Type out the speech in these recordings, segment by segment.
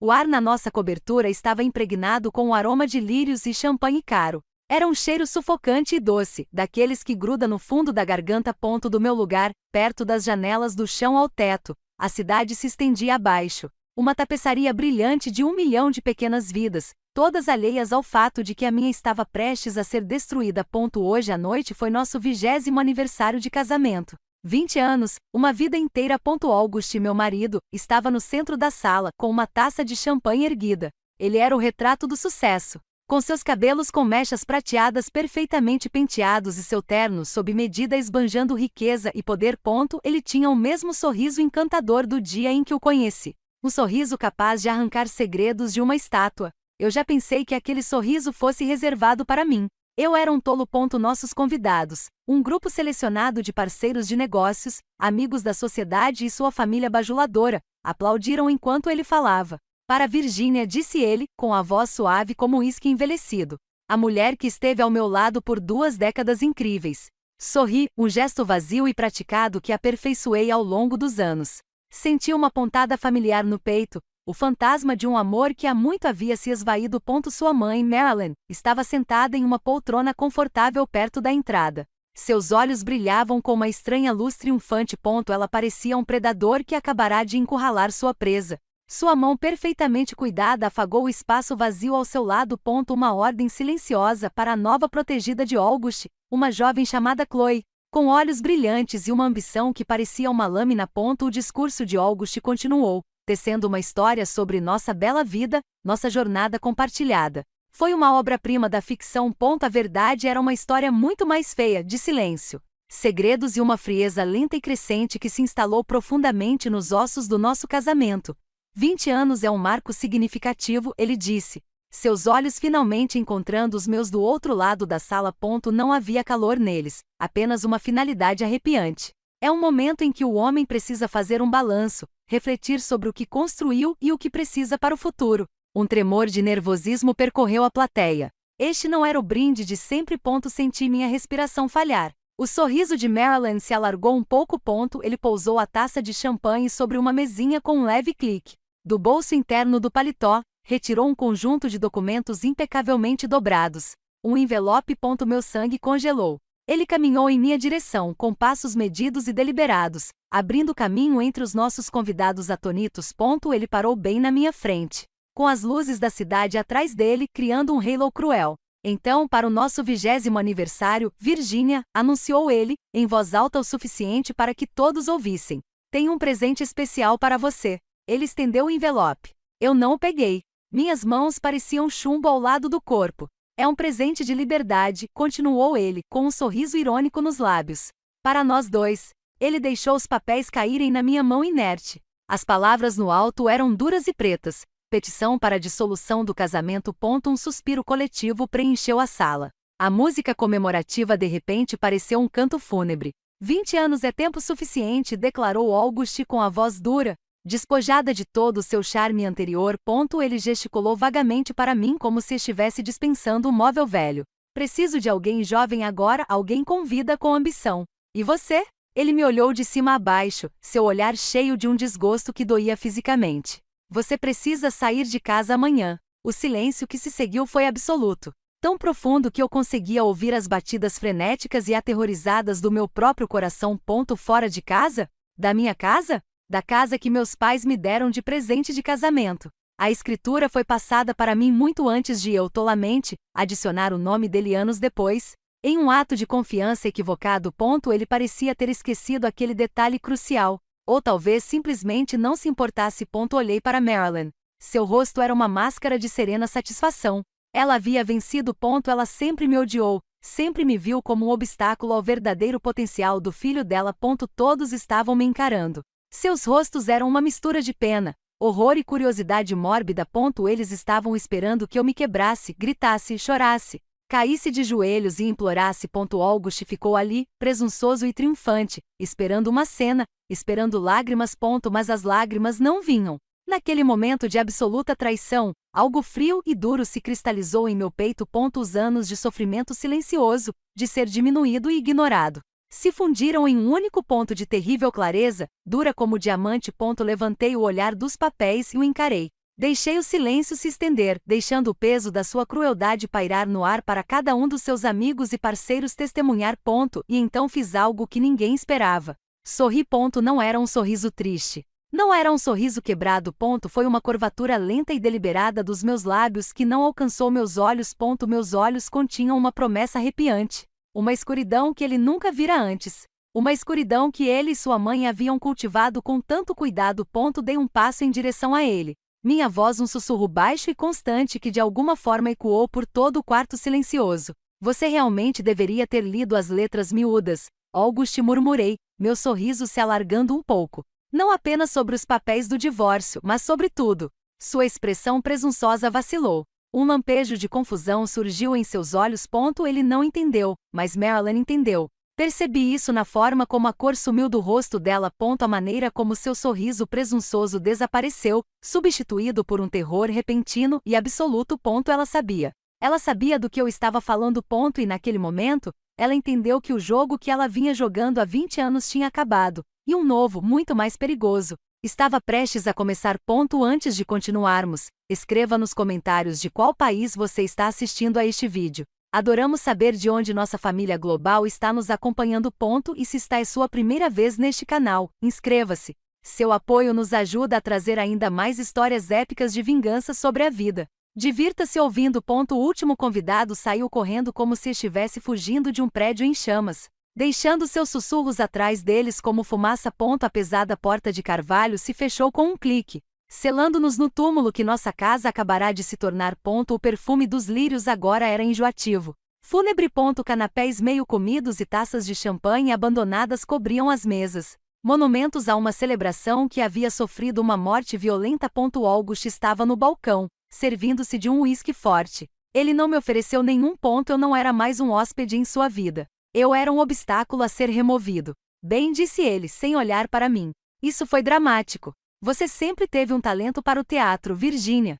O ar na nossa cobertura estava impregnado com o aroma de lírios e champanhe caro. Era um cheiro sufocante e doce, daqueles que gruda no fundo da garganta. Do meu lugar, perto das janelas do chão ao teto, a cidade se estendia abaixo. Uma tapeçaria brilhante de 1 milhão de pequenas vidas, todas alheias ao fato de que a minha estava prestes a ser destruída. Hoje à noite foi nosso 20º aniversário de casamento. 20 anos, uma vida inteira. August, meu marido, estava no centro da sala, com uma taça de champanhe erguida. Ele era o retrato do sucesso. Com seus cabelos com mechas prateadas perfeitamente penteados e seu terno sob medida esbanjando riqueza e poder. Ele tinha o mesmo sorriso encantador do dia em que o conheci. Um sorriso capaz de arrancar segredos de uma estátua. Eu já pensei que aquele sorriso fosse reservado para mim. Eu era um tolo. Nossos convidados, um grupo selecionado de parceiros de negócios, amigos da sociedade e sua família bajuladora, aplaudiram enquanto ele falava. Para Virginia, disse ele, com a voz suave como uísque envelhecido. A mulher que esteve ao meu lado por 2 décadas incríveis. Sorri, um gesto vazio e praticado que aperfeiçoei ao longo dos anos. Senti uma pontada familiar no peito, o fantasma de um amor que há muito havia se esvaído. Sua mãe, Marilyn, estava sentada em uma poltrona confortável perto da entrada. Seus olhos brilhavam com uma estranha luz triunfante. Ela parecia um predador que acabará de encurralar sua presa. Sua mão perfeitamente cuidada afagou o espaço vazio ao seu lado. Uma ordem silenciosa para a nova protegida de August, uma jovem chamada Chloe, com olhos brilhantes e uma ambição que parecia uma lâmina. O discurso de August continuou, tecendo uma história sobre nossa bela vida, nossa jornada compartilhada. Foi uma obra-prima da ficção. A verdade era uma história muito mais feia, de silêncio, segredos e uma frieza lenta e crescente que se instalou profundamente nos ossos do nosso casamento. 20 anos é um marco significativo, ele disse, seus olhos finalmente encontrando os meus do outro lado da sala. Não havia calor neles, apenas uma finalidade arrepiante. É um momento em que o homem precisa fazer um balanço, refletir sobre o que construiu e o que precisa para o futuro. Um tremor de nervosismo percorreu a plateia. Este não era o brinde de sempre. Senti minha respiração falhar. O sorriso de Marilyn se alargou um pouco. Ele pousou a taça de champanhe sobre uma mesinha com um leve clique. Do bolso interno do paletó, retirou um conjunto de documentos impecavelmente dobrados. Um envelope. Meu sangue congelou. Ele caminhou em minha direção com passos medidos e deliberados, abrindo caminho entre os nossos convidados atônitos. Ele parou bem na minha frente, com as luzes da cidade atrás dele, criando um halo cruel. Então, para o nosso 20º aniversário, Virginia, anunciou ele, em voz alta o suficiente para que todos ouvissem. Tenho um presente especial para você. Ele estendeu o envelope. Eu não o peguei. Minhas mãos pareciam chumbo ao lado do corpo. É um presente de liberdade, continuou ele, com um sorriso irônico nos lábios. Para nós dois. Ele deixou os papéis caírem na minha mão inerte. As palavras no alto eram duras e pretas. Petição para a dissolução do casamento. Um suspiro coletivo preencheu a sala. A música comemorativa de repente pareceu um canto fúnebre. 20 anos é tempo suficiente, declarou August com a voz dura. Despojada de todo o seu charme anterior. Ele gesticulou vagamente para mim como se estivesse dispensando um móvel velho. Preciso de alguém jovem agora, alguém com vida, com ambição. E você? Ele me olhou de cima a baixo, seu olhar cheio de um desgosto que doía fisicamente. Você precisa sair de casa amanhã. O silêncio que se seguiu foi absoluto. Tão profundo que eu conseguia ouvir as batidas frenéticas e aterrorizadas do meu próprio coração. Fora de casa? Da minha casa? Da casa que meus pais me deram de presente de casamento. A escritura foi passada para mim muito antes de eu tolamente adicionar o nome dele anos depois. Em um ato de confiança equivocado. Ele parecia ter esquecido aquele detalhe crucial. Ou talvez simplesmente não se importasse. Olhei para Marilyn. Seu rosto era uma máscara de serena satisfação. Ela havia vencido. Ela sempre me odiou, sempre me viu como um obstáculo ao verdadeiro potencial do filho dela. Todos estavam me encarando. Seus rostos eram uma mistura de pena, horror e curiosidade mórbida. Eles estavam esperando que eu me quebrasse, gritasse, chorasse, caísse de joelhos e implorasse. August ficou ali, presunçoso e triunfante, esperando uma cena, esperando lágrimas. Mas as lágrimas não vinham. Naquele momento de absoluta traição, algo frio e duro se cristalizou em meu peito. Os anos de sofrimento silencioso, de ser diminuído e ignorado, se fundiram em um único ponto de terrível clareza, dura como diamante. Levantei o olhar dos papéis e o encarei. Deixei o silêncio se estender, deixando o peso da sua crueldade pairar no ar para cada um dos seus amigos e parceiros testemunhar. E então fiz algo que ninguém esperava. Sorri. Não era um sorriso triste. Não era um sorriso quebrado. Foi uma curvatura lenta e deliberada dos meus lábios que não alcançou meus olhos. Meus olhos continham uma promessa arrepiante. Uma escuridão que ele nunca vira antes. Uma escuridão que ele e sua mãe haviam cultivado com tanto cuidado. Dei um passo em direção a ele. Minha voz um sussurro baixo e constante que de alguma forma ecoou por todo o quarto silencioso. Você realmente deveria ter lido as letras miúdas, August, murmurei, meu sorriso se alargando um pouco. Não apenas sobre os papéis do divórcio, mas sobre tudo. Sua expressão presunçosa vacilou. Um lampejo de confusão surgiu em seus olhos. Ele não entendeu, mas Marilyn entendeu. Percebi isso na forma como a cor sumiu do rosto dela. A maneira como seu sorriso presunçoso desapareceu, substituído por um terror repentino e absoluto. Ela sabia. Ela sabia do que eu estava falando. E naquele momento, ela entendeu que o jogo que ela vinha jogando há 20 anos tinha acabado, e um novo, muito mais perigoso, estava prestes a começar. Antes de continuarmos, escreva nos comentários de qual país você está assistindo a este vídeo. Adoramos saber de onde nossa família global está nos acompanhando. E se esta é sua primeira vez neste canal, inscreva-se. Seu apoio nos ajuda a trazer ainda mais histórias épicas de vingança sobre a vida. Divirta-se ouvindo. O último convidado saiu correndo como se estivesse fugindo de um prédio em chamas, deixando seus sussurros atrás deles como fumaça. A pesada porta de carvalho se fechou com um clique, selando-nos no túmulo que nossa casa acabará de se tornar. O perfume dos lírios agora era enjoativo. Fúnebre. Canapés meio comidos e taças de champanhe abandonadas cobriam as mesas. Monumentos a uma celebração que havia sofrido uma morte violenta. August estava no balcão, servindo-se de um uísque forte. Ele não me ofereceu nenhum. Eu não era mais um hóspede em sua vida. Eu era um obstáculo a ser removido. Bem, disse ele, sem olhar para mim. Isso foi dramático. Você sempre teve um talento para o teatro, Virginia.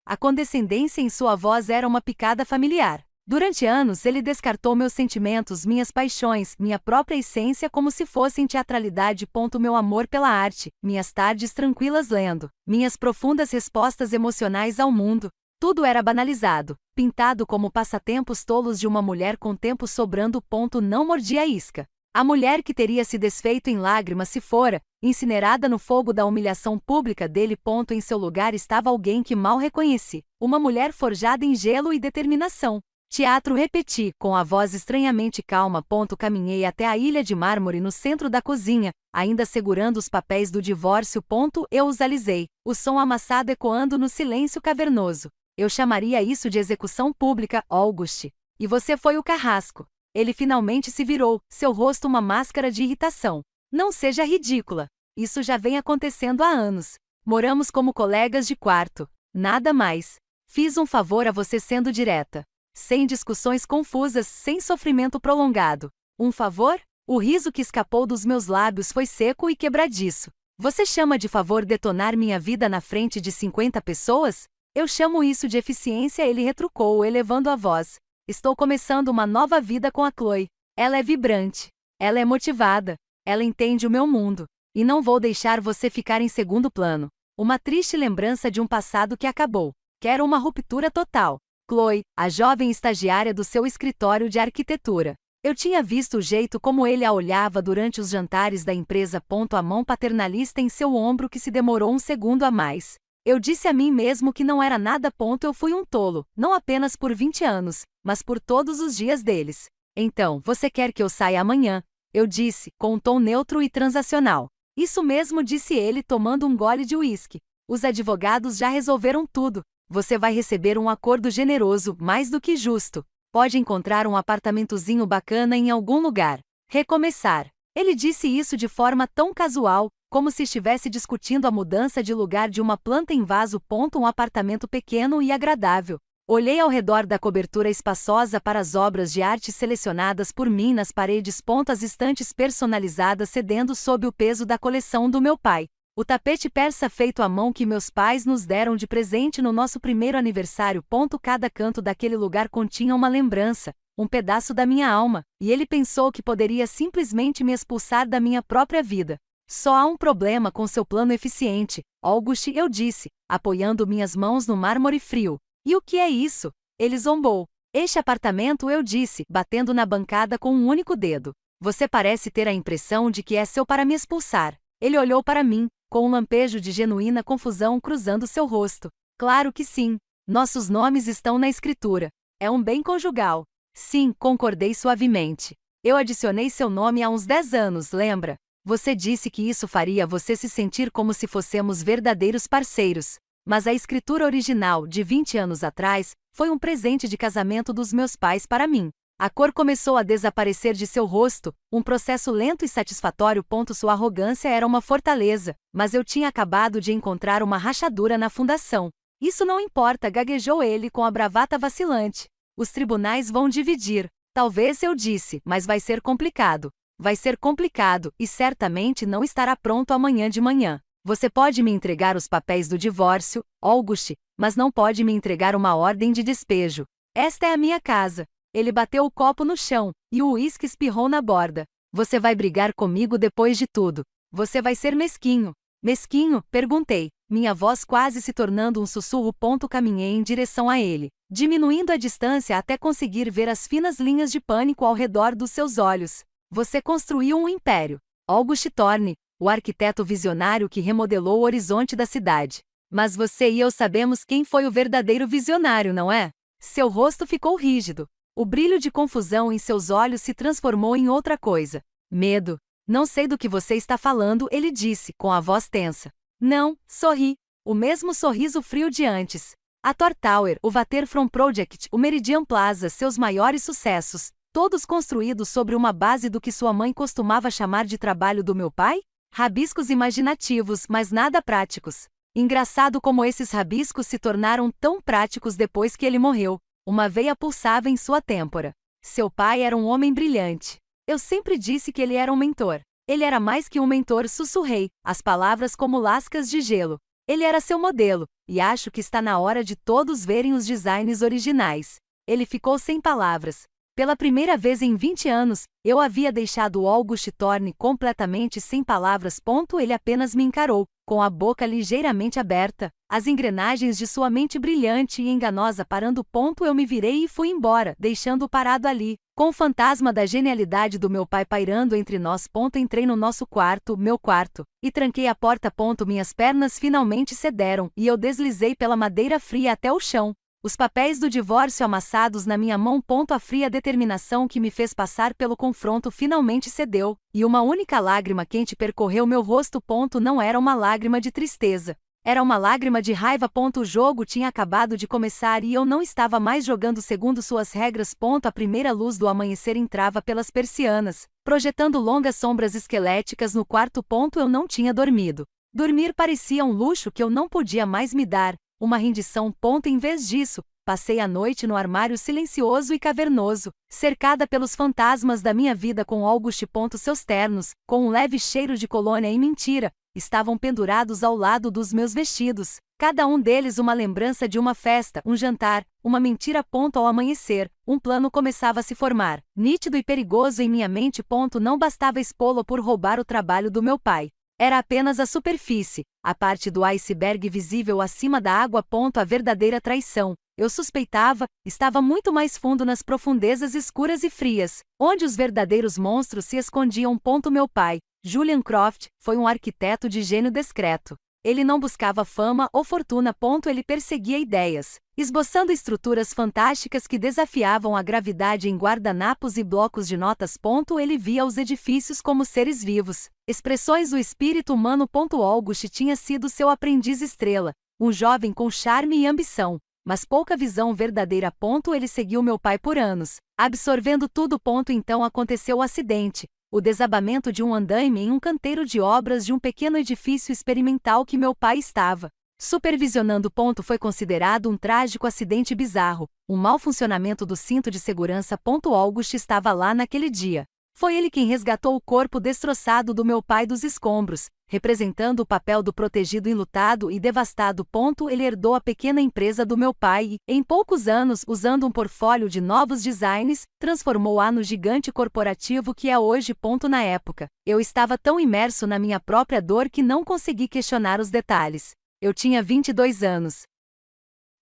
A condescendência em sua voz era uma picada familiar. Durante anos ele descartou meus sentimentos, minhas paixões, minha própria essência como se fossem teatralidade. Meu amor pela arte, minhas tardes tranquilas lendo, minhas profundas respostas emocionais ao mundo. Tudo era banalizado, pintado como passatempos tolos de uma mulher com tempo sobrando. Não mordi a isca. A mulher que teria se desfeito em lágrimas se fora, incinerada no fogo da humilhação pública dele. Em seu lugar estava alguém que mal reconheci, uma mulher forjada em gelo e determinação. Teatro, repeti, com a voz estranhamente calma. Caminhei até a ilha de mármore no centro da cozinha, ainda segurando os papéis do divórcio. Eu os alisei, o som amassado ecoando no silêncio cavernoso. Eu chamaria isso de execução pública, August. E você foi o carrasco. Ele finalmente se virou, seu rosto uma máscara de irritação. Não seja ridícula. Isso já vem acontecendo há anos. Moramos como colegas de quarto. Nada mais. Fiz um favor a você sendo direta. Sem discussões confusas, sem sofrimento prolongado. Um favor? O riso que escapou dos meus lábios foi seco e quebradiço. Você chama de favor detonar minha vida na frente de 50 pessoas? Eu chamo isso de eficiência, ele retrucou, elevando a voz. Estou começando uma nova vida com a Chloe. Ela é vibrante. Ela é motivada. Ela entende o meu mundo. E não vou deixar você ficar em segundo plano. Uma triste lembrança de um passado que acabou. Quero uma ruptura total. Chloe, a jovem estagiária do seu escritório de arquitetura. Eu tinha visto o jeito como ele a olhava durante os jantares da empresa. A mão paternalista em seu ombro que se demorou um segundo a mais. Eu disse a mim mesmo que não era nada. Eu fui um tolo, não apenas por 20 anos, mas por todos os dias deles. Então, você quer que eu saia amanhã? Eu disse, com um tom neutro e transacional. Isso mesmo, disse ele tomando um gole de uísque. Os advogados já resolveram tudo. Você vai receber um acordo generoso, mais do que justo. Pode encontrar um apartamentozinho bacana em algum lugar. Recomeçar. Ele disse isso de forma tão casual, como se estivesse discutindo a mudança de lugar de uma planta em vaso. Um apartamento pequeno e agradável. Olhei ao redor da cobertura espaçosa para as obras de arte selecionadas por mim nas paredes. As estantes personalizadas cedendo sob o peso da coleção do meu pai. O tapete persa feito à mão que meus pais nos deram de presente no nosso primeiro aniversário. Cada canto daquele lugar continha uma lembrança, um pedaço da minha alma, e ele pensou que poderia simplesmente me expulsar da minha própria vida. Só há um problema com seu plano eficiente, August, eu disse, apoiando minhas mãos no mármore frio. E o que é isso? Ele zombou. Este apartamento, eu disse, batendo na bancada com um único dedo. Você parece ter a impressão de que é seu para me expulsar. Ele olhou para mim, com um lampejo de genuína confusão cruzando seu rosto. Claro que sim. Nossos nomes estão na escritura. É um bem conjugal. Sim, concordei suavemente. Eu adicionei seu nome há uns 10 anos, lembra? Você disse que isso faria você se sentir como se fossemos verdadeiros parceiros. Mas a escritura original, de 20 anos atrás, foi um presente de casamento dos meus pais para mim. A cor começou a desaparecer de seu rosto, um processo lento e satisfatório. Sua arrogância era uma fortaleza, mas eu tinha acabado de encontrar uma rachadura na fundação. Isso não importa, gaguejou ele com a bravata vacilante. Os tribunais vão dividir. Talvez, eu disse, mas vai ser complicado. Vai ser complicado, e certamente não estará pronto amanhã de manhã. Você pode me entregar os papéis do divórcio, August, mas não pode me entregar uma ordem de despejo. Esta é a minha casa. Ele bateu o copo no chão, e o uísque espirrou na borda. Você vai brigar comigo depois de tudo. Você vai ser mesquinho. Mesquinho? Perguntei, minha voz quase se tornando um sussurro. Caminhei em direção a ele, diminuindo a distância até conseguir ver as finas linhas de pânico ao redor dos seus olhos. Você construiu um império. August Thorne, o arquiteto visionário que remodelou o horizonte da cidade. Mas você e eu sabemos quem foi o verdadeiro visionário, não é? Seu rosto ficou rígido. O brilho de confusão em seus olhos se transformou em outra coisa. Medo. Não sei do que você está falando, ele disse, com a voz tensa. Não, sorri. O mesmo sorriso frio de antes. A Tor Tower, o Waterfront Project, o Meridian Plaza, seus maiores sucessos, todos construídos sobre uma base do que sua mãe costumava chamar de trabalho do meu pai? Rabiscos imaginativos, mas nada práticos. Engraçado como esses rabiscos se tornaram tão práticos depois que ele morreu. Uma veia pulsava em sua têmpora. Seu pai era um homem brilhante. Eu sempre disse que ele era um mentor. Ele era mais que um mentor, sussurrei, as palavras como lascas de gelo. Ele era seu modelo, e acho que está na hora de todos verem os designs originais. Ele ficou sem palavras. Pela primeira vez em 20 anos, eu havia deixado August Thorne completamente sem palavras. Ele apenas me encarou, com a boca ligeiramente aberta, as engrenagens de sua mente brilhante e enganosa parando. Eu me virei e fui embora, deixando-o parado ali, com o fantasma da genialidade do meu pai pairando entre nós. Entrei no nosso quarto, meu quarto, e tranquei a porta. Minhas pernas finalmente cederam, e eu deslizei pela madeira fria até o chão. Os papéis do divórcio amassados na minha mão. A fria determinação que me fez passar pelo confronto finalmente cedeu, e uma única lágrima quente percorreu meu rosto. Não era uma lágrima de tristeza. Era uma lágrima de raiva. O jogo tinha acabado de começar e eu não estava mais jogando segundo suas regras. A primeira luz do amanhecer entrava pelas persianas, projetando longas sombras esqueléticas no quarto. Eu não tinha dormido. Dormir parecia um luxo que eu não podia mais me dar. Uma rendição. Em vez disso, passei a noite no armário silencioso e cavernoso, cercada pelos fantasmas da minha vida com August. Seus ternos, com um leve cheiro de colônia e mentira, estavam pendurados ao lado dos meus vestidos, cada um deles uma lembrança de uma festa, um jantar, uma mentira. Ao amanhecer, um plano começava a se formar, nítido e perigoso em minha mente. Não bastava expô-lo por roubar o trabalho do meu pai. Era apenas a superfície, a parte do iceberg visível acima da água. A verdadeira traição, eu suspeitava, estava muito mais fundo nas profundezas escuras e frias, onde os verdadeiros monstros se escondiam. Meu pai, Julian Croft, foi um arquiteto de gênio discreto. Ele não buscava fama ou fortuna. Ele perseguia ideias, esboçando estruturas fantásticas que desafiavam a gravidade em guardanapos e blocos de notas. Ele via os edifícios como seres vivos, expressões do espírito humano. August tinha sido seu aprendiz estrela, um jovem com charme e ambição, mas pouca visão verdadeira. Ele seguiu meu pai por anos, absorvendo tudo. Então aconteceu o acidente. O desabamento de um andaime em um canteiro de obras de um pequeno edifício experimental que meu pai estava supervisionando. Foi considerado um trágico acidente bizarro, um mau funcionamento do cinto de segurança. August estava lá naquele dia. Foi ele quem resgatou o corpo destroçado do meu pai dos escombros, representando o papel do protegido enlutado e devastado. Ele herdou a pequena empresa do meu pai e, em poucos anos, usando um portfólio de novos designs, transformou-a no gigante corporativo que é hoje. Na época, eu estava tão imerso na minha própria dor que não consegui questionar os detalhes. Eu tinha 22 anos.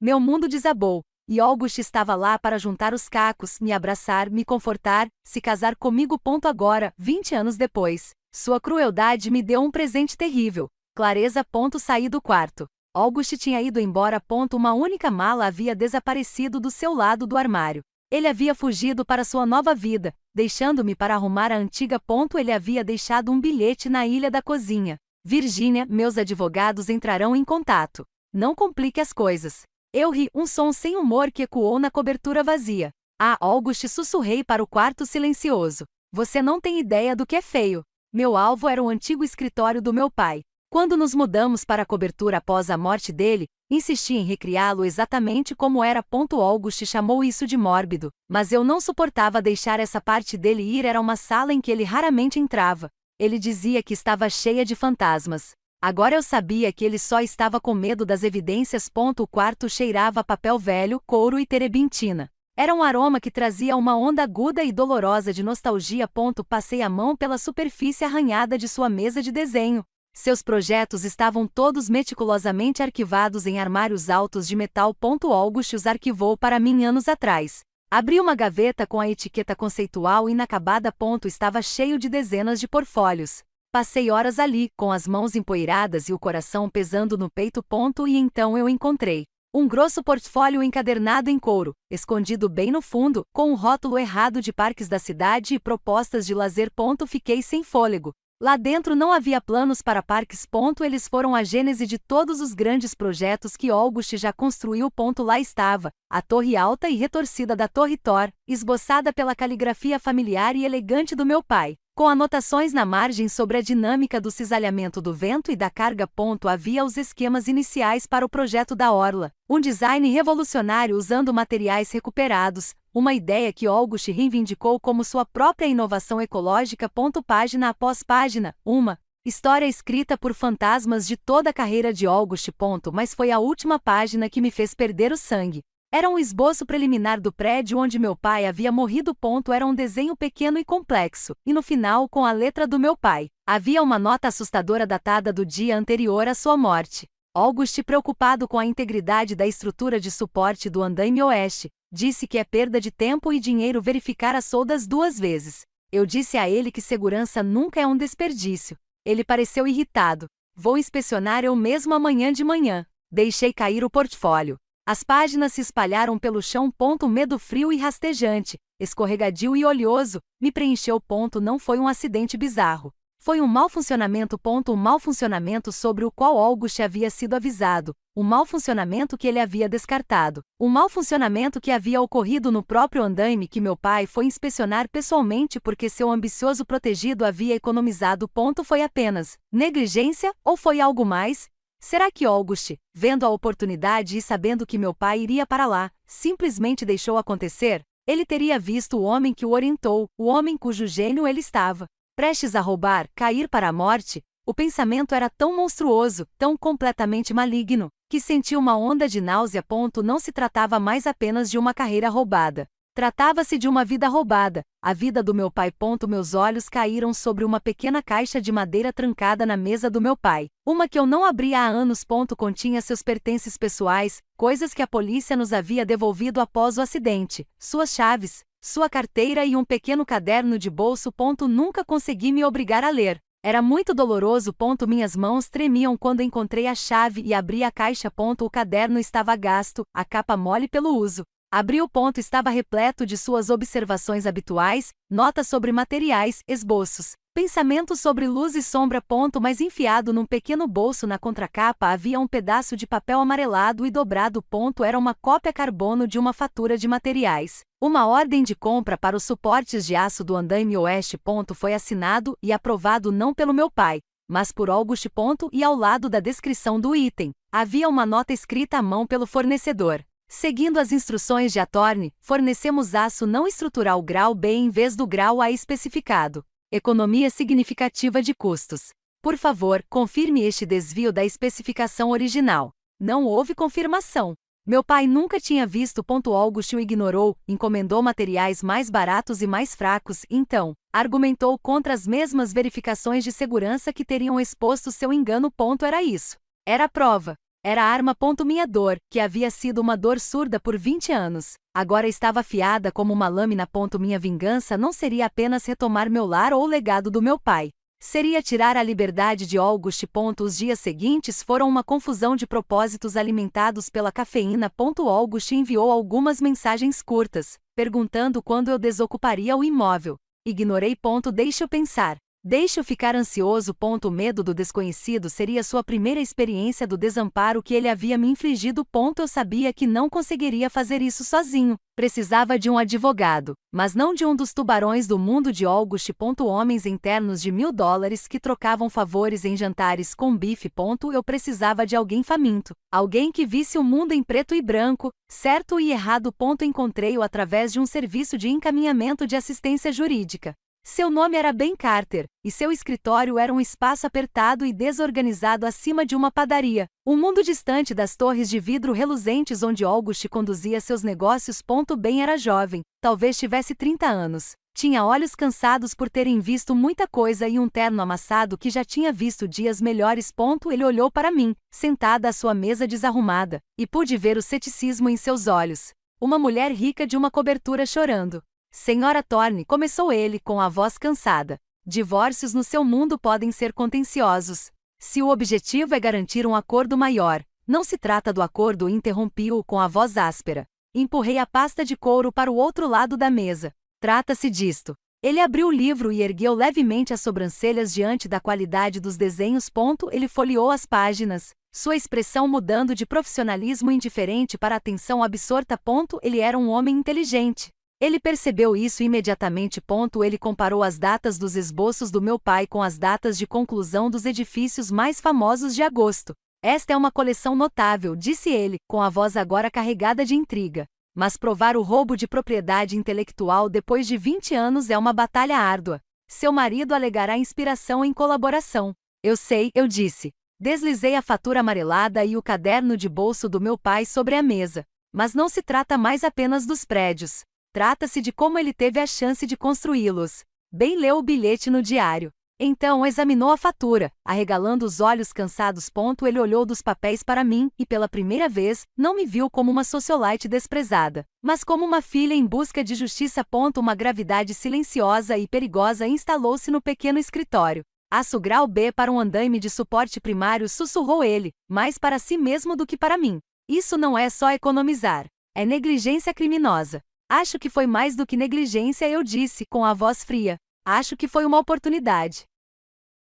Meu mundo desabou. E August estava lá para juntar os cacos, me abraçar, me confortar, se casar comigo. Agora, 20 anos depois, sua crueldade me deu um presente terrível. Clareza. Saí do quarto. August tinha ido embora. Uma única mala havia desaparecido do seu lado do armário. Ele havia fugido para sua nova vida, deixando-me para arrumar a antiga. Ele havia deixado um bilhete na ilha da cozinha. Virgínia, meus advogados entrarão em contato. Não complique as coisas. Eu ri, um som sem humor que ecoou na cobertura vazia. Ah, August, sussurrei para o quarto silencioso. Você não tem ideia do que é feio. Meu alvo era o antigo escritório do meu pai. Quando nos mudamos para a cobertura após a morte dele, insisti em recriá-lo exatamente como era. August chamou isso de mórbido, mas eu não suportava deixar essa parte dele ir. Era uma sala em que ele raramente entrava. Ele dizia que estava cheia de fantasmas. Agora eu sabia que ele só estava com medo das evidências. O quarto cheirava a papel velho, couro e terebintina. Era um aroma que trazia uma onda aguda e dolorosa de nostalgia. Passei a mão pela superfície arranhada de sua mesa de desenho. Seus projetos estavam todos meticulosamente arquivados em armários altos de metal. August os arquivou para mim anos atrás. Abri uma gaveta com a etiqueta conceitual inacabada. Estava cheio de dezenas de portfólios. Passei horas ali, com as mãos empoeiradas e o coração pesando no peito. E então eu encontrei um grosso portfólio encadernado em couro, escondido bem no fundo, com um rótulo errado de parques da cidade e propostas de lazer. Fiquei sem fôlego. Lá dentro não havia planos para parques. Eles foram a gênese de todos os grandes projetos que August já construiu. Lá estava a torre alta e retorcida da Torre Thor, esboçada pela caligrafia familiar e elegante do meu pai, com anotações na margem sobre a dinâmica do cisalhamento do vento e da carga. Havia os esquemas iniciais para o projeto da orla, um design revolucionário usando materiais recuperados, uma ideia que August reivindicou como sua própria inovação ecológica. Página após página, uma história escrita por fantasmas de toda a carreira de August. Mas foi a última página que me fez perder o sangue. Era um esboço preliminar do prédio onde meu pai havia morrido. Era um desenho pequeno e complexo, e no final, com a letra do meu pai, havia uma nota assustadora datada do dia anterior à sua morte. August, preocupado com a integridade da estrutura de suporte do andaime oeste, disse que é perda de tempo e dinheiro verificar as soldas 2 vezes. Eu disse a ele que segurança nunca é um desperdício. Ele pareceu irritado. Vou inspecionar eu mesmo amanhã de manhã. Deixei cair o portfólio. As páginas se espalharam pelo chão. Um medo frio e rastejante, escorregadio e oleoso, me preencheu. Não foi um acidente bizarro. Foi um mau funcionamento. Um mau funcionamento sobre o qual August havia sido avisado, um mau funcionamento que ele havia descartado, um mau funcionamento que havia ocorrido no próprio andaime que meu pai foi inspecionar pessoalmente porque seu ambicioso protegido havia economizado. Foi apenas negligência ou foi algo mais? Será que August, vendo a oportunidade e sabendo que meu pai iria para lá, simplesmente deixou acontecer? Ele teria visto o homem que o orientou, o homem cujo gênio ele estava prestes a roubar, cair para a morte. O pensamento era tão monstruoso, tão completamente maligno, que senti uma onda de náusea. Não se tratava mais apenas de uma carreira roubada. Tratava-se de uma vida roubada, a vida do meu pai. Meus olhos caíram sobre uma pequena caixa de madeira trancada na mesa do meu pai, uma que eu não abria há anos. Continha seus pertences pessoais, coisas que a polícia nos havia devolvido após o acidente, suas chaves, sua carteira e um pequeno caderno de bolso. Nunca consegui me obrigar a ler. Era muito doloroso. Minhas mãos tremiam quando encontrei a chave e abri a caixa. O caderno estava gasto, a capa mole pelo uso. Abri o. Estava repleto de suas observações habituais, notas sobre materiais, esboços, pensamentos sobre luz e sombra. Mas enfiado num pequeno bolso na contracapa havia um pedaço de papel amarelado e dobrado. Era uma cópia carbono de uma fatura de materiais. Uma ordem de compra para os suportes de aço do andaime oeste. Foi assinado e aprovado não pelo meu pai, mas por August. E ao lado da descrição do item, havia uma nota escrita à mão pelo fornecedor. Seguindo as instruções de Attorney, fornecemos aço não estrutural grau B em vez do grau A especificado. Economia significativa de custos. Por favor, confirme este desvio da especificação original. Não houve confirmação. Meu pai nunca tinha visto. August o ignorou, encomendou materiais mais baratos e mais fracos, então, argumentou contra as mesmas verificações de segurança que teriam exposto seu engano. Era isso. Era a prova. Era a arma. Minha dor, que havia sido uma dor surda por 20 anos, agora estava afiada como uma lâmina. Minha vingança não seria apenas retomar meu lar ou o legado do meu pai. Seria tirar a liberdade de August. Os dias seguintes foram uma confusão de propósitos alimentados pela cafeína. August enviou algumas mensagens curtas, perguntando quando eu desocuparia o imóvel. Ignorei. Deixe eu pensar. Deixe eu ficar ansioso. O medo do desconhecido seria sua primeira experiência do desamparo que ele havia me infligido. Eu sabia que não conseguiria fazer isso sozinho. Precisava de um advogado, mas não de um dos tubarões do mundo de August. Homens internos de $1000 que trocavam favores em jantares com bife. Eu precisava de alguém faminto. Alguém que visse o mundo em preto e branco, certo e errado. Encontrei-o através de um serviço de encaminhamento de assistência jurídica. Seu nome era Ben Carter, e seu escritório era um espaço apertado e desorganizado acima de uma padaria, um mundo distante das torres de vidro reluzentes onde August conduzia seus negócios. Ben era jovem, talvez tivesse 30 anos. Tinha olhos cansados por terem visto muita coisa e um terno amassado que já tinha visto dias melhores. Ele olhou para mim, sentada à sua mesa desarrumada, e pude ver o ceticismo em seus olhos. Uma mulher rica de uma cobertura chorando. Senhora Thorne, começou ele com a voz cansada. Divórcios no seu mundo podem ser contenciosos. Se o objetivo é garantir um acordo maior, não se trata do acordo. Interrompi-o com a voz áspera. Empurrei a pasta de couro para o outro lado da mesa. Trata-se disto. Ele abriu o livro e ergueu levemente as sobrancelhas diante da qualidade dos desenhos. Ele folheou as páginas, sua expressão mudando de profissionalismo indiferente para atenção absorta. Ele era um homem inteligente. Ele percebeu isso imediatamente. Ele comparou as datas dos esboços do meu pai com as datas de conclusão dos edifícios mais famosos de agosto. Esta é uma coleção notável, disse ele, com a voz agora carregada de intriga. Mas provar o roubo de propriedade intelectual depois de 20 anos é uma batalha árdua. Seu marido alegará inspiração em colaboração. Eu sei, eu disse. Deslizei a fatura amarelada e o caderno de bolso do meu pai sobre a mesa. Mas não se trata mais apenas dos prédios. Trata-se de como ele teve a chance de construí-los. Ben leu o bilhete no diário. Então examinou a fatura, arregalando os olhos cansados. Ele olhou dos papéis para mim e, pela primeira vez, não me viu como uma socialite desprezada, mas como uma filha em busca de justiça. Uma gravidade silenciosa e perigosa instalou-se no pequeno escritório. Aço grau B para um andaime de suporte primário, sussurrou ele, mais para si mesmo do que para mim. Isso não é só economizar. É negligência criminosa. Acho que foi mais do que negligência, eu disse, com a voz fria. Acho que foi uma oportunidade.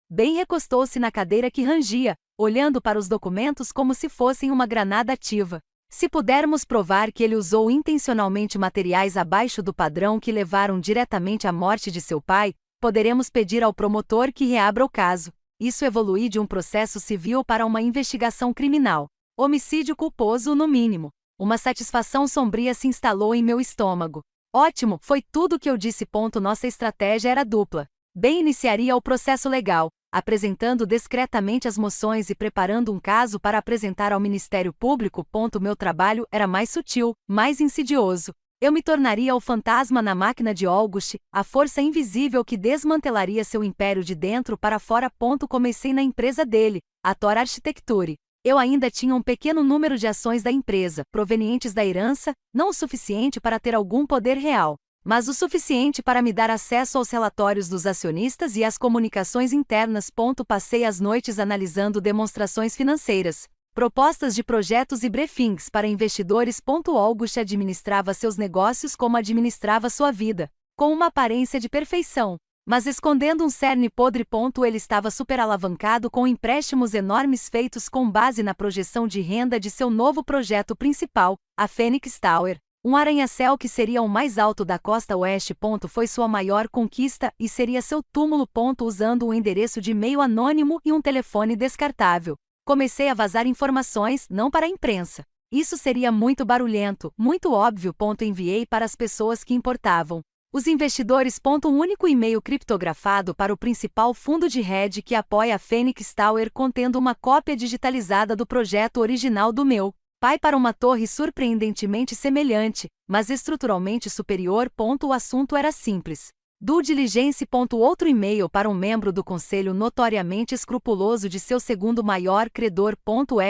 Ben recostou-se na cadeira que rangia, olhando para os documentos como se fossem uma granada ativa. Se pudermos provar que ele usou intencionalmente materiais abaixo do padrão que levaram diretamente à morte de seu pai, poderemos pedir ao promotor que reabra o caso. Isso evolui de um processo civil para uma investigação criminal. Homicídio culposo, no mínimo. Uma satisfação sombria se instalou em meu estômago. Ótimo, foi tudo o que eu disse. Nossa estratégia era dupla. Ben iniciaria o processo legal, apresentando discretamente as moções e preparando um caso para apresentar ao Ministério Público. Meu trabalho era mais sutil, mais insidioso. Eu me tornaria o fantasma na máquina de August, a força invisível que desmantelaria seu império de dentro para fora. Comecei na empresa dele, a Thor Architecture. Eu ainda tinha um pequeno número de ações da empresa, provenientes da herança, não o suficiente para ter algum poder real, mas o suficiente para me dar acesso aos relatórios dos acionistas e às comunicações internas. Passei as noites analisando demonstrações financeiras, propostas de projetos e briefings para investidores. August administrava seus negócios como administrava sua vida, com uma aparência de perfeição, mas escondendo um cerne podre. Ele estava superalavancado com empréstimos enormes feitos com base na projeção de renda de seu novo projeto principal, a Phoenix Tower. Um arranha-céu que seria o mais alto da costa oeste. Foi sua maior conquista e seria seu túmulo. Usando um endereço de e-mail anônimo e um telefone descartável. Comecei a vazar informações, não para a imprensa, Isso seria muito barulhento, muito óbvio. Enviei para as pessoas que importavam. Os investidores. Um único e-mail criptografado para o principal fundo de hedge que apoia a Phoenix Tower, contendo uma cópia digitalizada do projeto original do meu pai para uma torre surpreendentemente semelhante, mas estruturalmente superior. O assunto era simples. Due diligence. Outro e-mail para um membro do conselho notoriamente escrupuloso de seu segundo maior credor.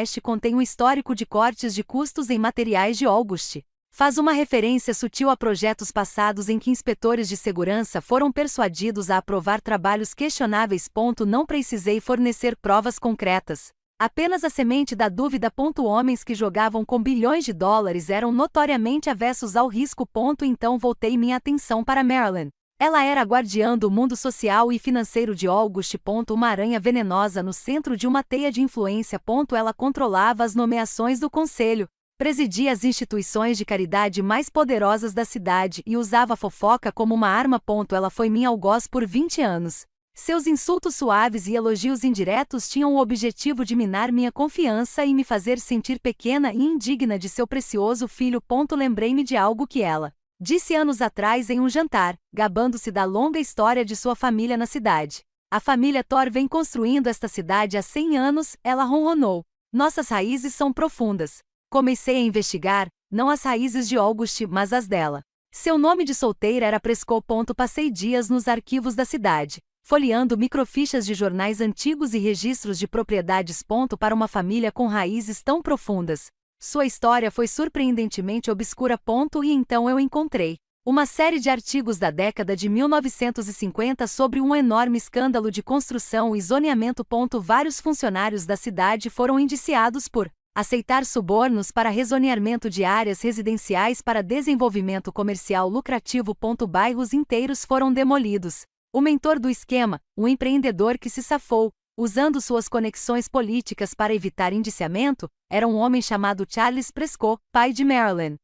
Este contém um histórico de cortes de custos em materiais de August. Faz uma referência sutil a projetos passados em que inspetores de segurança foram persuadidos a aprovar trabalhos questionáveis. Não precisei fornecer provas concretas. Apenas a semente da dúvida. Homens que jogavam com bilhões de dólares eram notoriamente avessos ao risco. Então voltei minha atenção para Marilyn. Ela era a guardiã do mundo social e financeiro de August. Uma aranha venenosa no centro de uma teia de influência. Ela controlava as nomeações do conselho, presidia as instituições de caridade mais poderosas da cidade e usava a fofoca como uma arma. Ela foi minha algoz por 20 anos. Seus insultos suaves e elogios indiretos tinham o objetivo de minar minha confiança e me fazer sentir pequena e indigna de seu precioso filho. Lembrei-me de algo que ela disse anos atrás em um jantar, gabando-se da longa história de sua família na cidade. A família Thor vem construindo esta cidade há 100 anos, ela ronronou. Nossas raízes são profundas. Comecei a investigar, não as raízes de August, mas as dela. Seu nome de solteira era Prescott. Passei dias nos arquivos da cidade, folheando microfichas de jornais antigos e registros de propriedades. Para uma família com raízes tão profundas, sua história foi surpreendentemente obscura. E então eu encontrei uma série de artigos da década de 1950 sobre um enorme escândalo de construção e zoneamento. Vários funcionários da cidade foram indiciados por aceitar subornos para rezoneamento de áreas residenciais para desenvolvimento comercial lucrativo. Bairros inteiros foram demolidos. O mentor do esquema, um empreendedor que se safou, usando suas conexões políticas para evitar indiciamento, era um homem chamado Charles Prescott, pai de Marilyn.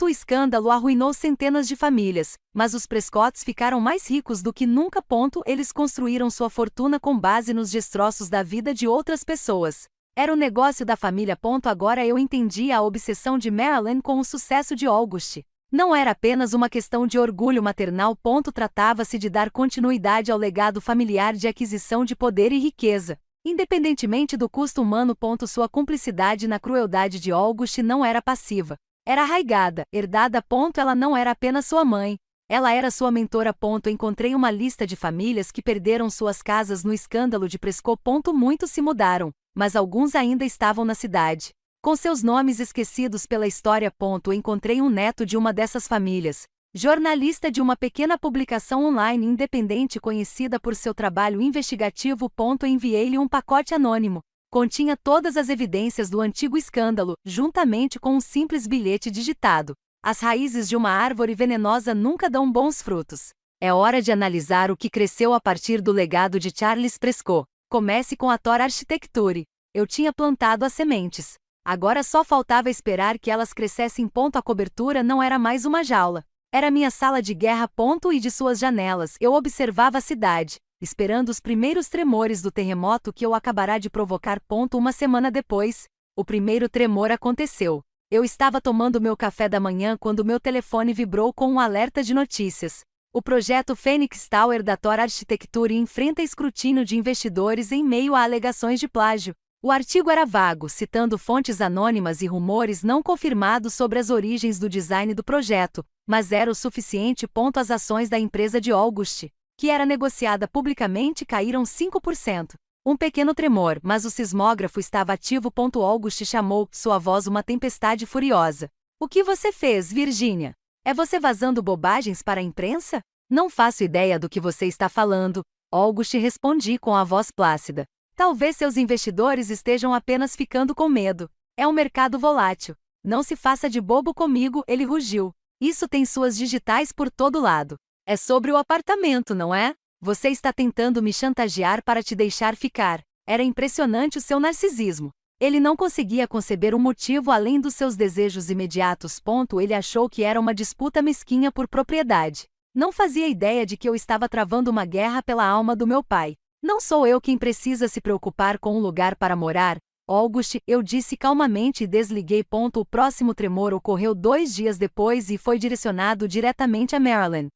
O escândalo arruinou centenas de famílias, mas os Prescotts ficaram mais ricos do que nunca. Eles construíram sua fortuna com base nos destroços da vida de outras pessoas. Era o negócio da família. Agora eu entendia a obsessão de Marilyn com o sucesso de August. Não era apenas uma questão de orgulho maternal. Tratava-se de dar continuidade ao legado familiar de aquisição de poder e riqueza, independentemente do custo humano. Sua cumplicidade na crueldade de August não era passiva. Era arraigada, herdada. Ela não era apenas sua mãe. Ela era sua mentora. Encontrei uma lista de famílias que perderam suas casas no escândalo de Prescott. Muitos se mudaram, mas alguns ainda estavam na cidade, com seus nomes esquecidos pela história. Encontrei um neto de uma dessas famílias, jornalista de uma pequena publicação online independente conhecida por seu trabalho investigativo. Enviei-lhe um pacote anônimo. Continha todas as evidências do antigo escândalo, juntamente com um simples bilhete digitado. As raízes de uma árvore venenosa nunca dão bons frutos. É hora de analisar o que cresceu a partir do legado de Charles Prescott. Comece com a Thor Architecture. Eu tinha plantado as sementes. Agora só faltava esperar que elas crescessem. A cobertura não era mais uma jaula. Era minha sala de guerra. E de suas janelas eu observava a cidade, esperando os primeiros tremores do terremoto que eu acabará de provocar. Uma semana depois, o primeiro tremor aconteceu. Eu estava tomando meu café da manhã quando meu telefone vibrou com um alerta de notícias. O projeto Phoenix Tower da Thor Architecture enfrenta escrutínio de investidores em meio a alegações de plágio. O artigo era vago, citando fontes anônimas e rumores não confirmados sobre as origens do design do projeto, mas era o suficiente. As ações da empresa de August, que era negociada publicamente, caíram 5%. Um pequeno tremor, mas o sismógrafo estava ativo. August chamou, sua voz uma tempestade furiosa. O que você fez, Virginia? É você vazando bobagens para a imprensa? Não faço ideia do que você está falando, August respondi com a voz plácida. Talvez seus investidores estejam apenas ficando com medo. É um mercado volátil. Não se faça de bobo comigo, ele rugiu. Isso tem suas digitais por todo lado. É sobre o apartamento, não é? Você está tentando me chantagear para te deixar ficar. Era impressionante o seu narcisismo. Ele não conseguia conceber um motivo além dos seus desejos imediatos. Ele achou que era uma disputa mesquinha por propriedade. Não fazia ideia de que eu estava travando uma guerra pela alma do meu pai. Não sou eu quem precisa se preocupar com um lugar para morar, August, eu disse calmamente e desliguei. O próximo tremor ocorreu 2 dias depois e foi direcionado diretamente a Marilyn.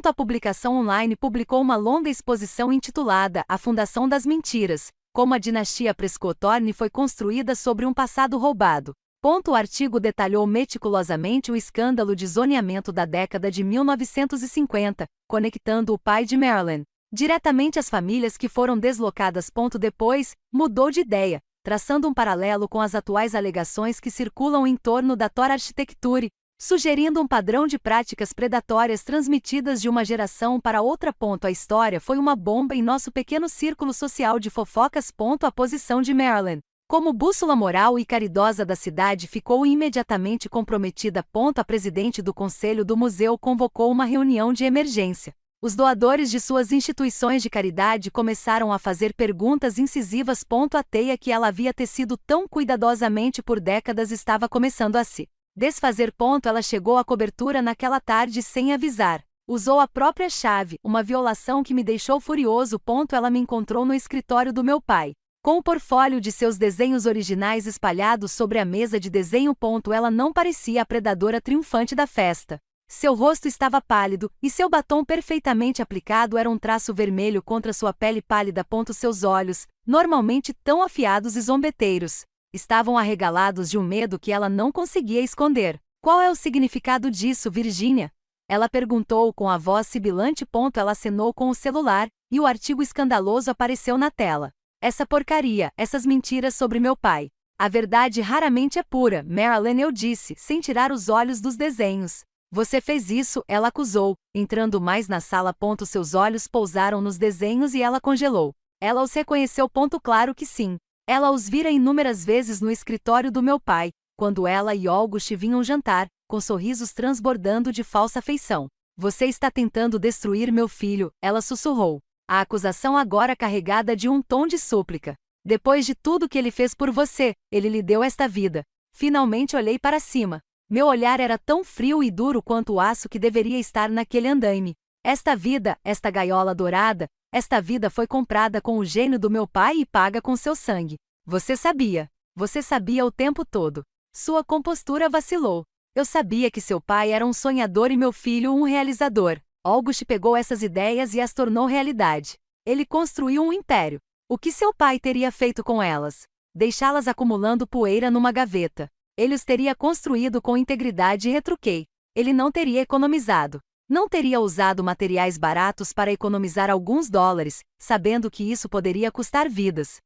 A publicação online publicou uma longa exposição intitulada A Fundação das Mentiras, como a dinastia Prescott-Thorne foi construída sobre um passado roubado. O artigo detalhou meticulosamente o escândalo de zoneamento da década de 1950, conectando o pai de Marilyn diretamente às famílias que foram deslocadas. Depois, mudou de ideia, traçando um paralelo com as atuais alegações que circulam em torno da Tor Architecture, sugerindo um padrão de práticas predatórias transmitidas de uma geração para outra. A história foi uma bomba em nosso pequeno círculo social de fofocas. A posição de Marilyn como bússola moral e caridosa da cidade ficou imediatamente comprometida. A presidente do conselho do museu convocou uma reunião de emergência. Os doadores de suas instituições de caridade começaram a fazer perguntas incisivas. A teia que ela havia tecido tão cuidadosamente por décadas estava começando a se desfazer. Ela chegou à cobertura naquela tarde sem avisar. Usou a própria chave, uma violação que me deixou furioso. Ela me encontrou no escritório do meu pai, com o portfólio de seus desenhos originais espalhados sobre a mesa de desenho. Ela não parecia a predadora triunfante da festa. Seu rosto estava pálido, e seu batom perfeitamente aplicado era um traço vermelho contra sua pele pálida. Seus olhos, normalmente tão afiados e zombeteiros, estavam arregalados de um medo que ela não conseguia esconder. Qual é o significado disso, Virginia? Ela perguntou com a voz sibilante. Ela acenou com o celular, e o artigo escandaloso apareceu na tela. Essa porcaria, essas mentiras sobre meu pai. A verdade raramente é pura, Marilyn, eu disse, sem tirar os olhos dos desenhos. Você fez isso, ela acusou, entrando mais na sala. Seus olhos pousaram nos desenhos e ela congelou. Ela os reconheceu. Claro que sim. Ela os vira inúmeras vezes no escritório do meu pai, quando ela e August vinham jantar, com sorrisos transbordando de falsa afeição. Você está tentando destruir meu filho, ela sussurrou. A acusação agora carregada de um tom de súplica. Depois de tudo que ele fez por você, ele lhe deu esta vida. Finalmente olhei para cima. Meu olhar era tão frio e duro quanto o aço que deveria estar naquele andaime. Esta vida, esta gaiola dourada, esta vida foi comprada com o gênio do meu pai e paga com seu sangue. Você sabia. Você sabia o tempo todo. Sua compostura vacilou. Eu sabia que seu pai era um sonhador e meu filho um realizador. August pegou essas ideias e as tornou realidade. Ele construiu um império. O que seu pai teria feito com elas? Deixá-las acumulando poeira numa gaveta. Ele os teria construído com integridade e retruquei. Ele não teria economizado. Não teria usado materiais baratos para economizar alguns dólares, sabendo que isso poderia custar vidas.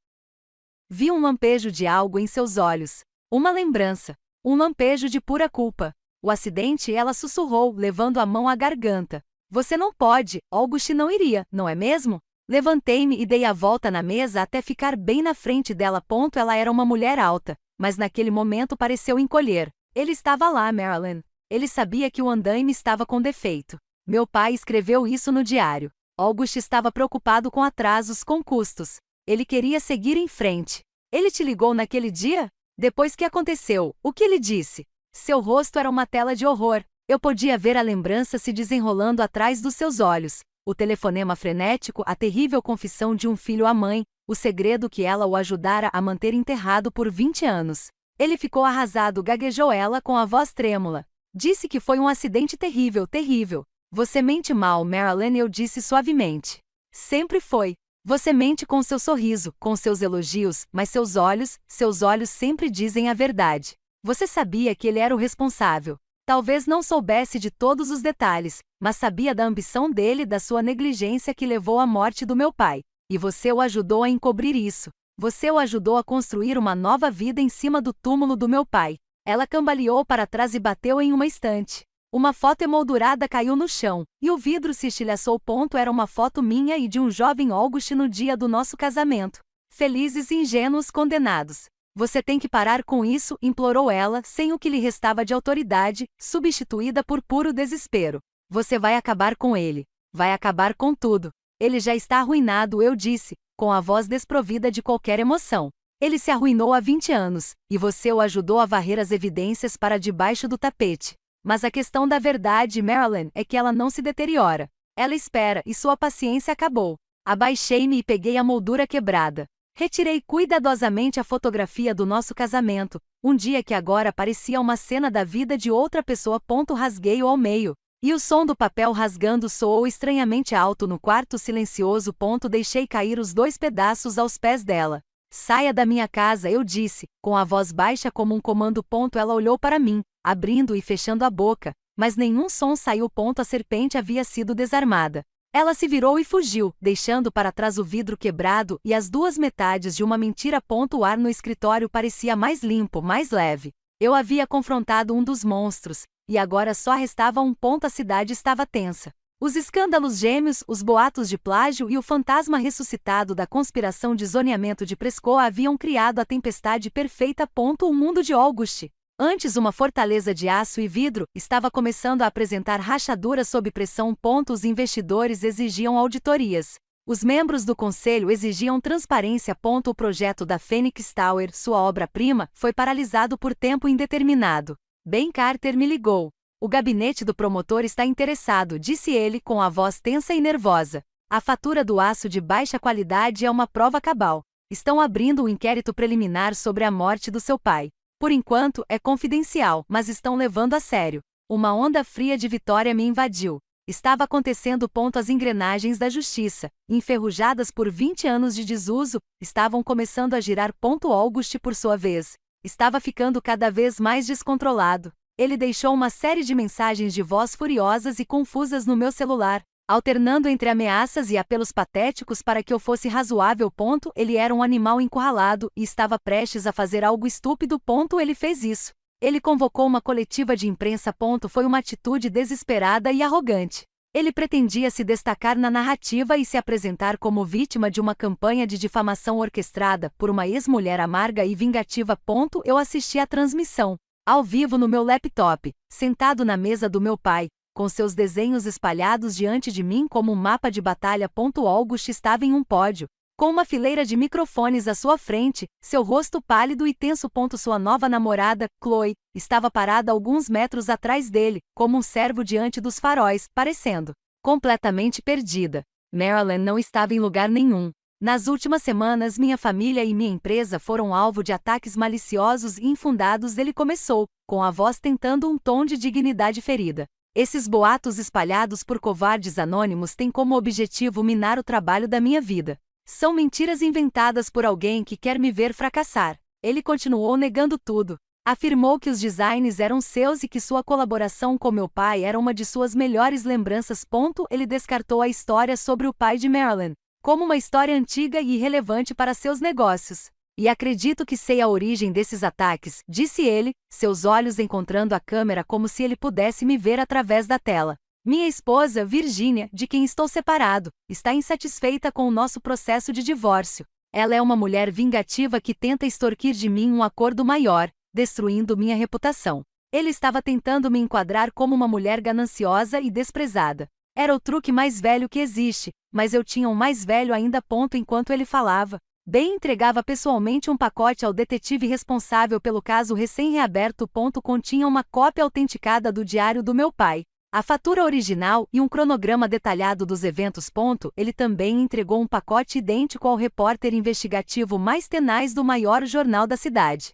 Vi um lampejo de algo em seus olhos. Uma lembrança. Um lampejo de pura culpa. O acidente, ela sussurrou, levando a mão à garganta. Você não pode, August não iria, não é mesmo? Levantei-me e dei a volta na mesa até ficar bem na frente dela. Ela era uma mulher alta, mas naquele momento pareceu encolher. Ele estava lá, Marilyn. Ele sabia que o andaime estava com defeito. Meu pai escreveu isso no diário. August estava preocupado com atrasos, com custos. Ele queria seguir em frente. Ele te ligou naquele dia? Depois que aconteceu, o que ele disse? Seu rosto era uma tela de horror. Eu podia ver a lembrança se desenrolando atrás dos seus olhos. O telefonema frenético, a terrível confissão de um filho à mãe, o segredo que ela o ajudara a manter enterrado por 20 anos. Ele ficou arrasado, gaguejou ela com a voz trêmula. Disse que foi um acidente terrível, terrível. Você mente mal, Marilyn, eu disse suavemente. Sempre foi. Você mente com seu sorriso, com seus elogios, mas seus olhos sempre dizem a verdade. Você sabia que ele era o responsável. Talvez não soubesse de todos os detalhes, mas sabia da ambição dele e da sua negligência que levou à morte do meu pai. E você o ajudou a encobrir isso. Você o ajudou a construir uma nova vida em cima do túmulo do meu pai. Ela cambaleou para trás e bateu em uma estante. Uma foto emoldurada caiu no chão, e o vidro se estilhaçou. Era uma foto minha e de um jovem August no dia do nosso casamento. Felizes e ingênuos condenados. Você tem que parar com isso, implorou ela, sem o que lhe restava de autoridade, substituída por puro desespero. Você vai acabar com ele. Vai acabar com tudo. Ele já está arruinado, eu disse, com a voz desprovida de qualquer emoção. Ele se arruinou há 20 anos, e você o ajudou a varrer as evidências para debaixo do tapete. Mas a questão da verdade, Marilyn, é que ela não se deteriora. Ela espera, e sua paciência acabou. Abaixei-me e peguei a moldura quebrada. Retirei cuidadosamente a fotografia do nosso casamento, um dia que agora parecia uma cena da vida de outra pessoa. Rasguei-o ao meio. E o som do papel rasgando soou estranhamente alto no quarto silencioso. Deixei cair os 2 pedaços aos pés dela. Saia da minha casa, eu disse, com a voz baixa como um comando. Ela olhou para mim, abrindo e fechando a boca, mas nenhum som saiu. A serpente havia sido desarmada. Ela se virou e fugiu, deixando para trás o vidro quebrado e as 2 metades de uma mentira. O ar no escritório parecia mais limpo, mais leve. Eu havia confrontado um dos monstros, e agora só restava um. A cidade estava tensa. Os escândalos gêmeos, os boatos de plágio e o fantasma ressuscitado da conspiração de zoneamento de Prescott haviam criado a tempestade perfeita. O mundo de August, antes uma fortaleza de aço e vidro, estava começando a apresentar rachaduras sob pressão. Os investidores exigiam auditorias. Os membros do conselho exigiam transparência. O projeto da Phoenix Tower, sua obra-prima, foi paralisado por tempo indeterminado. Ben Carter me ligou. O gabinete do promotor está interessado, disse ele com a voz tensa e nervosa. A fatura do aço de baixa qualidade é uma prova cabal. Estão abrindo um inquérito preliminar sobre a morte do seu pai. Por enquanto, é confidencial, mas estão levando a sério. Uma onda fria de vitória me invadiu. Estava acontecendo. As engrenagens da justiça, enferrujadas por 20 anos de desuso, estavam começando a girar. August, por sua vez, estava ficando cada vez mais descontrolado. Ele deixou uma série de mensagens de voz furiosas e confusas no meu celular, alternando entre ameaças e apelos patéticos para que eu fosse razoável. Ele era um animal encurralado e estava prestes a fazer algo estúpido. Ele fez isso. Ele convocou uma coletiva de imprensa. Foi uma atitude desesperada e arrogante. Ele pretendia se destacar na narrativa e se apresentar como vítima de uma campanha de difamação orquestrada por uma ex-mulher amarga e vingativa. Eu assisti à transmissão, ao vivo no meu laptop, sentado na mesa do meu pai, com seus desenhos espalhados diante de mim como um mapa de batalha. August estava em um pódio, com uma fileira de microfones à sua frente, seu rosto pálido e tenso. Sua nova namorada, Chloe, estava parada alguns metros atrás dele, como um cervo diante dos faróis, parecendo completamente perdida. Marilyn não estava em lugar nenhum. Nas últimas semanas, minha família e minha empresa foram alvo de ataques maliciosos e infundados. Ele começou, com a voz tentando um tom de dignidade ferida. Esses boatos espalhados por covardes anônimos têm como objetivo minar o trabalho da minha vida. São mentiras inventadas por alguém que quer me ver fracassar. Ele continuou negando tudo. Afirmou que os designs eram seus e que sua colaboração com meu pai era uma de suas melhores lembranças. Ele descartou a história sobre o pai de Marilyn como uma história antiga e irrelevante para seus negócios. E acredito que sei a origem desses ataques, disse ele, seus olhos encontrando a câmera como se ele pudesse me ver através da tela. Minha esposa, Virginia, de quem estou separado, está insatisfeita com o nosso processo de divórcio. Ela é uma mulher vingativa que tenta extorquir de mim um acordo maior, destruindo minha reputação. Ele estava tentando me enquadrar como uma mulher gananciosa e desprezada. Era o truque mais velho que existe, mas eu tinha um mais velho ainda. Enquanto ele falava, Ben entregava pessoalmente um pacote ao detetive responsável pelo caso recém-reaberto. Continha uma cópia autenticada do diário do meu pai, a fatura original e um cronograma detalhado dos eventos. Ele também entregou um pacote idêntico ao repórter investigativo mais tenaz do maior jornal da cidade.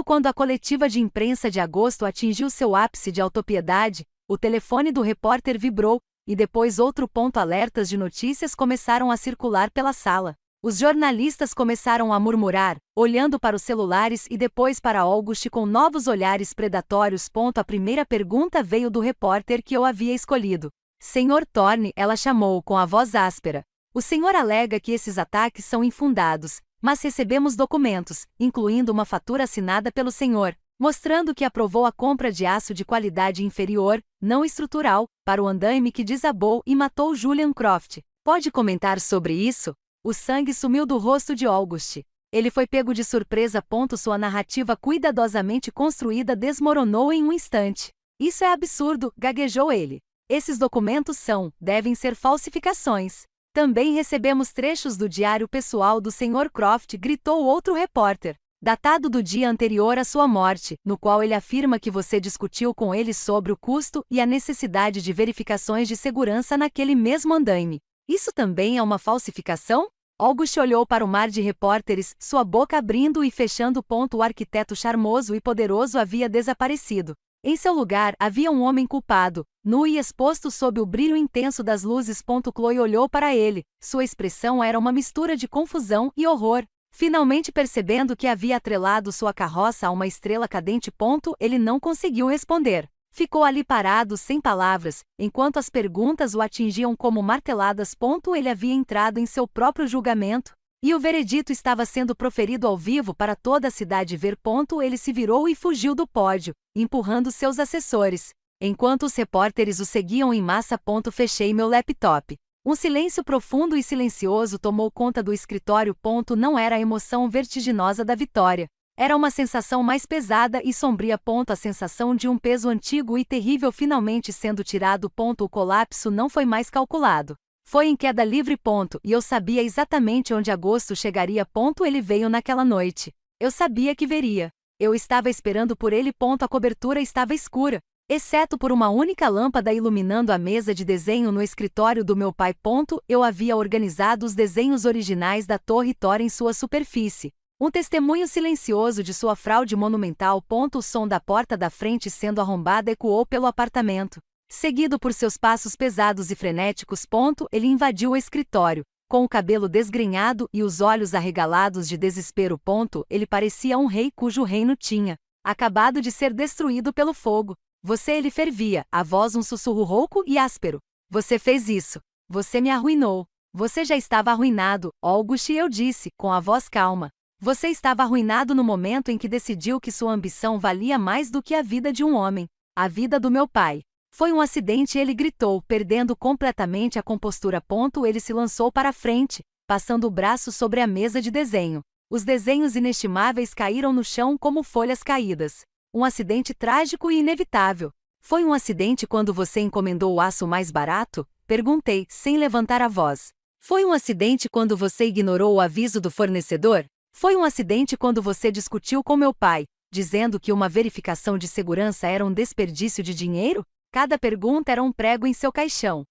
Quando a coletiva de imprensa de agosto atingiu seu ápice de autopiedade, o telefone do repórter vibrou, e depois outro. Alertas de notícias começaram a circular pela sala. Os jornalistas começaram a murmurar, olhando para os celulares e depois para August com novos olhares predatórios. A primeira pergunta veio do repórter que eu havia escolhido. Sr. Thorne, ela chamou com a voz áspera. O senhor alega que esses ataques são infundados, mas recebemos documentos, incluindo uma fatura assinada pelo senhor, mostrando que aprovou a compra de aço de qualidade inferior, não estrutural, para o andaime que desabou e matou Julian Croft. Pode comentar sobre isso? O sangue sumiu do rosto de August. Ele foi pego de surpresa. Sua narrativa cuidadosamente construída desmoronou em um instante. Isso é absurdo, gaguejou ele. Esses documentos devem ser falsificações. Também recebemos trechos do diário pessoal do Sr. Croft, gritou outro repórter, datado do dia anterior à sua morte, no qual ele afirma que você discutiu com ele sobre o custo e a necessidade de verificações de segurança naquele mesmo andaime. Isso também é uma falsificação? August olhou para o mar de repórteres, sua boca abrindo e fechando. O arquiteto charmoso e poderoso havia desaparecido. Em seu lugar havia um homem culpado, nu e exposto sob o brilho intenso das luzes. Chloe olhou para ele, sua expressão era uma mistura de confusão e horror. Finalmente percebendo que havia atrelado sua carroça a uma estrela cadente. Ele não conseguiu responder. Ficou ali parado sem palavras, enquanto as perguntas o atingiam como marteladas. Ele havia entrado em seu próprio julgamento, e o veredito estava sendo proferido ao vivo para toda a cidade ver. Ele se virou e fugiu do pódio, empurrando seus assessores. Enquanto os repórteres o seguiam em massa. Fechei meu laptop. Um silêncio profundo e silencioso tomou conta do escritório. Não era a emoção vertiginosa da vitória. Era uma sensação mais pesada e sombria. A sensação de um peso antigo e terrível finalmente sendo tirado. O colapso não foi mais calculado. Foi em queda livre. E eu sabia exatamente onde agosto chegaria. Ele veio naquela noite. Eu sabia que veria. Eu estava esperando por ele. A cobertura estava escura, exceto por uma única lâmpada iluminando a mesa de desenho no escritório do meu pai. Eu havia organizado os desenhos originais da Torre Thor em sua superfície. Um testemunho silencioso de sua fraude monumental. O som da porta da frente sendo arrombada ecoou pelo apartamento. Seguido por seus passos pesados e frenéticos. Ele invadiu o escritório. Com o cabelo desgrenhado e os olhos arregalados de desespero. Ele parecia um rei cujo reino tinha acabado de ser destruído pelo fogo. Ele fervia, a voz um sussurro rouco e áspero. Você fez isso. Você me arruinou. Você já estava arruinado, August, eu disse, com a voz calma. Você estava arruinado no momento em que decidiu que sua ambição valia mais do que a vida de um homem. A vida do meu pai. Foi um acidente, ele gritou, perdendo completamente a compostura. Ele se lançou para a frente, passando o braço sobre a mesa de desenho. Os desenhos inestimáveis caíram no chão como folhas caídas. Um acidente trágico e inevitável. Foi um acidente quando você encomendou o aço mais barato? Perguntei, sem levantar a voz. Foi um acidente quando você ignorou o aviso do fornecedor? Foi um acidente quando você discutiu com meu pai, dizendo que uma verificação de segurança era um desperdício de dinheiro? Cada pergunta era um prego em seu caixão.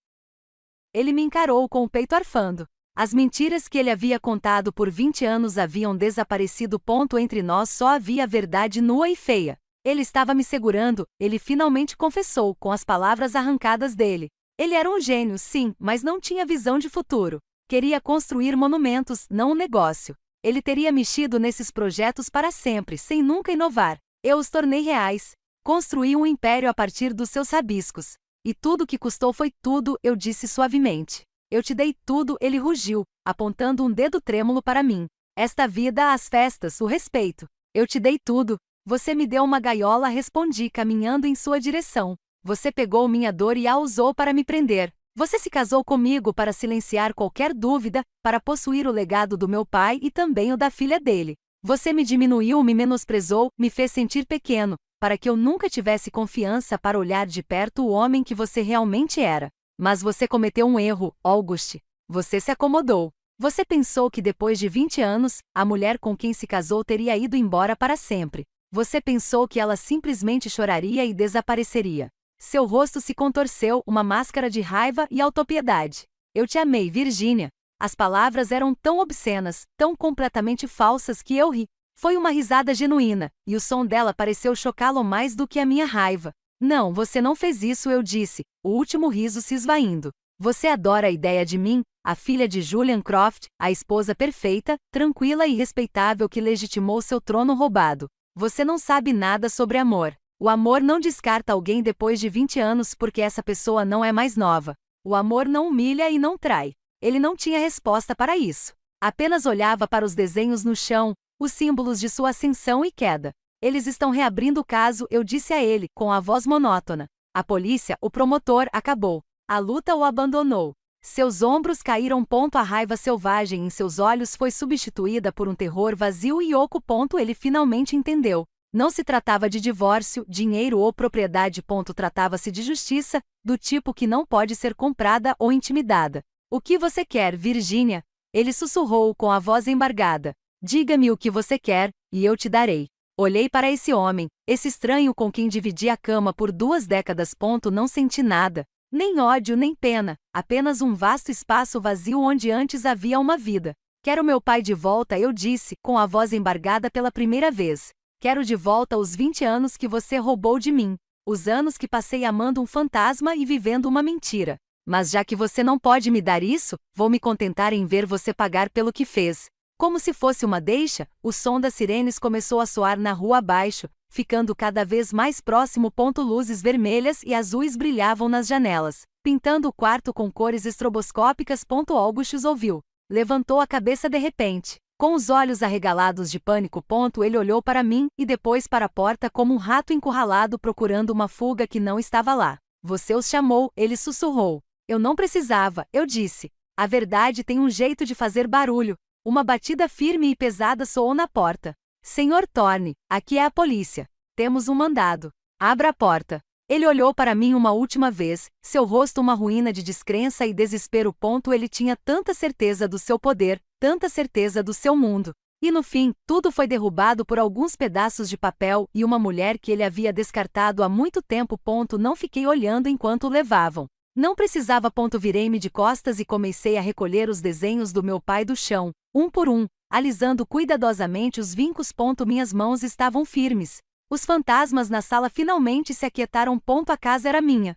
Ele me encarou com o peito arfando. As mentiras que ele havia contado por 20 anos haviam desaparecido. Entre nós só havia a verdade nua e feia. Ele estava me segurando, ele finalmente confessou, com as palavras arrancadas dele. Ele era um gênio, sim, mas não tinha visão de futuro. Queria construir monumentos, não um negócio. Ele teria mexido nesses projetos para sempre, sem nunca inovar. Eu os tornei reais. Construí um império a partir dos seus rabiscos. E tudo que custou foi tudo, eu disse suavemente. Eu te dei tudo, ele rugiu, apontando um dedo trêmulo para mim. Esta vida, as festas, o respeito. Eu te dei tudo. Você me deu uma gaiola, respondi, caminhando em sua direção. Você pegou minha dor e a usou para me prender. Você se casou comigo para silenciar qualquer dúvida, para possuir o legado do meu pai e também o da filha dele. Você me diminuiu, me menosprezou, me fez sentir pequeno, para que eu nunca tivesse confiança para olhar de perto o homem que você realmente era. Mas você cometeu um erro, August. Você se acomodou. Você pensou que depois de 20 anos, a mulher com quem se casou teria ido embora para sempre. Você pensou que ela simplesmente choraria e desapareceria. Seu rosto se contorceu, uma máscara de raiva e autopiedade. Eu te amei, Virginia. As palavras eram tão obscenas, tão completamente falsas que eu ri. Foi uma risada genuína, e o som dela pareceu chocá-lo mais do que a minha raiva. Não, você não fez isso, eu disse, o último riso se esvaindo. Você adora a ideia de mim, a filha de Julian Croft, a esposa perfeita, tranquila e respeitável que legitimou seu trono roubado. Você não sabe nada sobre amor. O amor não descarta alguém depois de 20 anos porque essa pessoa não é mais nova. O amor não humilha e não trai. Ele não tinha resposta para isso. Apenas olhava para os desenhos no chão, os símbolos de sua ascensão e queda. Eles estão reabrindo o caso, eu disse a ele, com a voz monótona. A polícia, o promotor, acabou. A luta o abandonou. Seus ombros caíram. A raiva selvagem em seus olhos foi substituída por um terror vazio e oco. Ele finalmente entendeu. Não se tratava de divórcio, dinheiro ou propriedade. Tratava-se de justiça, do tipo que não pode ser comprada ou intimidada. O que você quer, Virginia? Ele sussurrou com a voz embargada. Diga-me o que você quer, e eu te darei. Olhei para esse homem, esse estranho com quem dividi a cama por 2 décadas. Não senti nada. Nem ódio nem pena, apenas um vasto espaço vazio onde antes havia uma vida. Quero meu pai de volta, eu disse, com a voz embargada pela primeira vez. Quero de volta os 20 anos que você roubou de mim. Os anos que passei amando um fantasma e vivendo uma mentira. Mas já que você não pode me dar isso, vou me contentar em ver você pagar pelo que fez. Como se fosse uma deixa, o som das sirenes começou a soar na rua abaixo, ficando cada vez mais próximo. Luzes vermelhas e azuis brilhavam nas janelas, pintando o quarto com cores estroboscópicas. Augustus ouviu. Levantou a cabeça de repente. Com os olhos arregalados de pânico. Ele olhou para mim e depois para a porta como um rato encurralado procurando uma fuga que não estava lá. Você os chamou, ele sussurrou. Eu não precisava, eu disse. A verdade tem um jeito de fazer barulho. Uma batida firme e pesada soou na porta. Senhor Thorne, aqui é a polícia. Temos um mandado. Abra a porta. Ele olhou para mim uma última vez, seu rosto uma ruína de descrença e desespero. Ele tinha tanta certeza do seu poder, tanta certeza do seu mundo. E no fim, tudo foi derrubado por alguns pedaços de papel e uma mulher que ele havia descartado há muito tempo. Não fiquei olhando enquanto o levavam. Não precisava. Virei-me de costas e comecei a recolher os desenhos do meu pai do chão, um por um, alisando cuidadosamente os vincos. Minhas mãos estavam firmes. Os fantasmas na sala finalmente se aquietaram. A casa era minha.